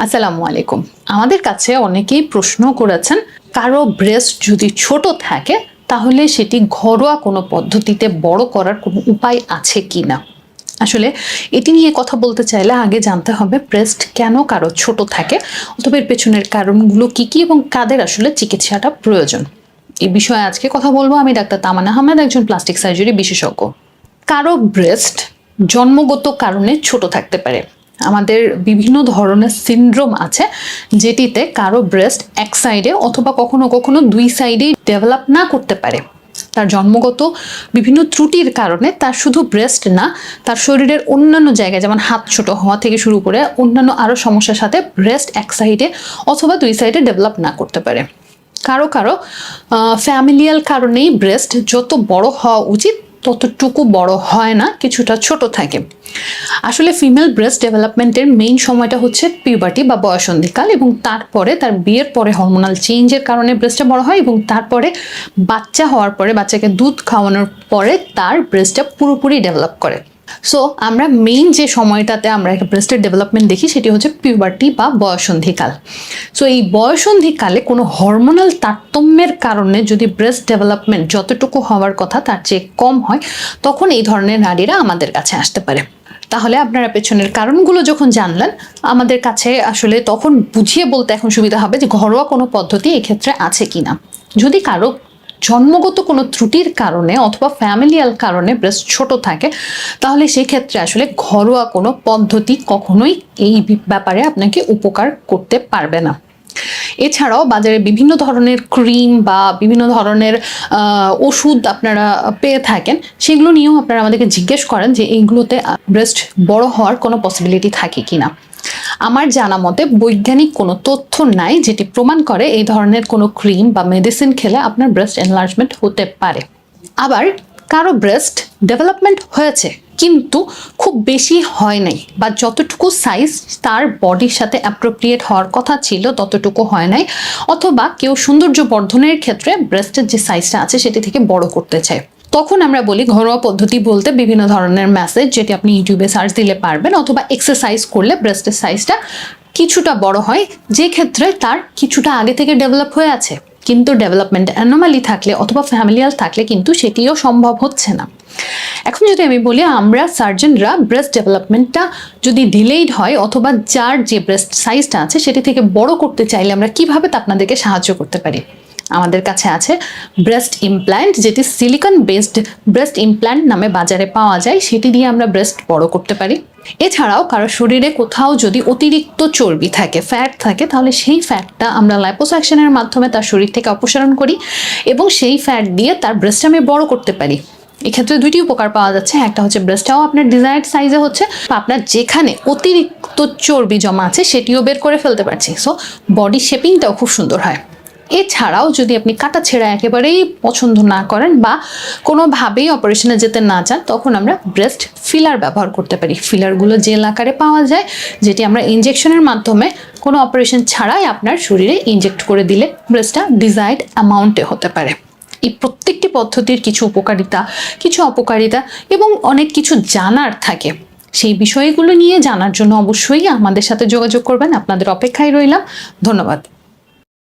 আসসালামু আলাইকুম। আমাদের কাছে অনেকেই প্রশ্ন করেছেন, কারো ব্রেস্ট যদি ছোট থাকে তাহলে সেটি ঘরোয়া কোনো পদ্ধতিতে বড় করার কোনো উপায় আছে কিনা। আসলে এটি নিয়ে কথা বলতে চাইলে আগে জানতে হবে ব্রেস্ট কেন কারো ছোট থাকে, অথবা এর পেছনের কারণগুলো কি কি এবং কাদের আসলে চিকিৎসাটা প্রয়োজন। এই বিষয়ে আজকে কথা বলবো আমি ডাক্তার তামান্না আহমেদ, একজন প্লাস্টিক সার্জারি বিশেষজ্ঞ। কারো ব্রেস্ট জন্মগত কারণে ছোট থাকতে পারে। আমাদের বিভিন্ন ধরনের সিনড্রোম আছে যেটিতে কারো ব্রেস্ট এক সাইডে অথবা কখনো কখনো দুই সাইডেই ডেভেলপ না করতে পারে। তার জন্মগত বিভিন্ন ত্রুটির কারণে তার শুধু ব্রেস্ট না, তার শরীরের অন্যান্য জায়গায় যেমন হাত ছোট হওয়া থেকে শুরু করে অন্যান্য আরও সমস্যার সাথে ব্রেস্ট এক সাইডে অথবা দুই সাইডে ডেভেলপ না করতে পারে। কারো কারো ফ্যামিলিয়াল কারণেই ব্রেস্ট যত বড় হওয়া উচিত ততটুকু বড় হয় না, কিছুটা ছোট থাকে। আসলে ফিমেল ব্রেস্ট ডেভেলপমেন্টের মেইন সময়টা হচ্ছে পিউবার্টি বা বয়সন্ধিকাল, এবং তারপরে তার বিয়ের পরে হরমোনাল চেঞ্জের কারণে ব্রেস্টটা বড় হয়, এবং তারপরে বাচ্চা হওয়ার পরে, বাচ্চাকে দুধ খাওয়ানোর পরে তার ব্রেস্টটা পুরোপুরি ডেভেলপ করে। সো আমরা মেইন যে সময়টাতে আমরা একটা ব্রেস্টের ডেভেলপমেন্ট দেখি সেটি হচ্ছে পিউবার্টি বা বয়সন্ধিকাল। সো এই বয়সন্ধিকালে কোনো হরমোনাল তারতম্যের কারণে যদি ব্রেস্ট ডেভেলপমেন্ট যতটুকু হওয়ার কথা তার চেয়ে কম হয়, তখন এই ধরনের নারীরা আমাদের কাছে আসতে পারে। তাহলে আপনারা পেছনের কারণগুলো যখন জানলেন, আমাদের কাছে আসলে তখন বুঝিয়ে বলতে এখন সুবিধা হবে যে ঘরোয়া কোনো পদ্ধতি এক্ষেত্রে আছে কিনা। যদি কারো জন্মগত কোনো ত্রুটির কারণে অথবা ফ্যামিলিয়াল কারণে ব্রেস্ট ছোট থাকে, তাহলে সেই ক্ষেত্রে আসলে ঘরোয়া কোনো পদ্ধতি কখনোই এই ব্যাপারে আপনাকে উপকার করতে পারবে না। এছাড়াও বাজারে বিভিন্ন ধরনের ক্রিম বা বিভিন্ন ধরনের ওষুধ আপনারা পেয়ে থাকেন, সেগুলো নিয়েও আপনারা আমাদেরকে জিজ্ঞেস করেন যে এইগুলোতে ব্রেস্ট বড় হওয়ার কোনো পসিবিলিটি থাকে কিনা। আমার জানা মতে বৈজ্ঞানিক কোনো তথ্য নাই যেটি প্রমাণ করে এই ধরনের কোনো ক্রিম বা মেডিসিন খেলে আপনার ব্রেস্ট এনলার্জমেন্ট হতে পারে। আবার কারো ব্রেস্ট ডেভেলপমেন্ট হয়েছে কিন্তু খুব বেশি হয় নাই, বা যতটুকু সাইজ তার বডির সাথে অ্যাপ্রোপ্রিয়েট হওয়ার কথা ছিল ততটুকু হয় নাই, অথবা কেউ সৌন্দর্য বর্ধনের ক্ষেত্রে ব্রেস্টের যে সাইজটা আছে সেটি থেকে বড় করতে চায়, তখন আমরা বলি ঘরোয়া পদ্ধতি বলতে বিভিন্ন ধরনের মেসেজ যেটি আপনি ইউটিউবে সার্চ দিলে পারবেন, অথবা এক্সারসাইজ করলে ব্রেস্টের সাইজটা কিছুটা বড় হয়, যে ক্ষেত্রে তার কিছুটা আগে থেকে ডেভেলপ হয়ে আছে। কিন্তু ডেভেলপমেন্ট অ্যানোমালি থাকলে অথবা ফ্যামিলিয়াল থাকলে কিন্তু সেটিও সম্ভব হচ্ছে না। এখন যদি আমি বলি, আমরা সার্জনরা ব্রেস্ট ডেভেলপমেন্টটা যদি ডিলেইড হয় অথবা যার যে ব্রেস্ট সাইজটা আছে সেটি থেকে বড় করতে চাইলে আমরা কিভাবে তা আপনাদেরকে সাহায্য করতে পারি। আমাদের কাছে আছে ব্রেস্ট ইমপ্ল্যান্ট, যেটি সিলিকন বেসড ব্রেস্ট ইমপ্ল্যান্ট নামে বাজারে পাওয়া যায়, সেটি দিয়ে আমরা ব্রেস্ট বড় করতে পারি। এছাড়াও কারো শরীরে কোথাও যদি অতিরিক্ত চর্বি থাকে, ফ্যাট থাকে, তাহলে সেই ফ্যাটটা আমরা লাইপোসাকশনের মাধ্যমে তার শরীর থেকে অপসারণ করি এবং সেই ফ্যাট দিয়ে তার ব্রেস্ট আমি বড় করতে পারি। এক্ষেত্রে দুইটি উপকার পাওয়া যাচ্ছে, একটা হচ্ছে ব্রেস্টটাও আপনার ডিজায়ার্ড সাইজে হচ্ছে, আপনার যেখানে অতিরিক্ত চর্বি জমা আছে সেটিও বের করে ফেলতে পারছি। সো বডি শেপিংটাও খুব সুন্দর হয়। এছাড়াও যদি আপনি কাটা ছেঁড়া একেবারেই পছন্দ না করেন বা কোনোভাবেই অপারেশনে যেতে না চান, তখন আমরা ব্রেস্ট ফিলার ব্যবহার করতে পারি। ফিলারগুলো জেল আকারে পাওয়া যায়, যেটি আমরা ইনজেকশনের মাধ্যমে কোনো অপারেশন ছাড়াই আপনার শরীরে ইনজেক্ট করে দিলে ব্রেস্টটা ডিজায়ার্ড অ্যামাউন্টে হতে পারে। এই প্রত্যেকটি পদ্ধতির কিছু উপকারিতা, কিছু অপকারিতা এবং অনেক কিছু জানার থাকে। সেই বিষয়গুলো নিয়ে জানার জন্য অবশ্যই আমাদের সাথে যোগাযোগ করবেন। আপনাদের অপেক্ষায় রইলাম। ধন্যবাদ।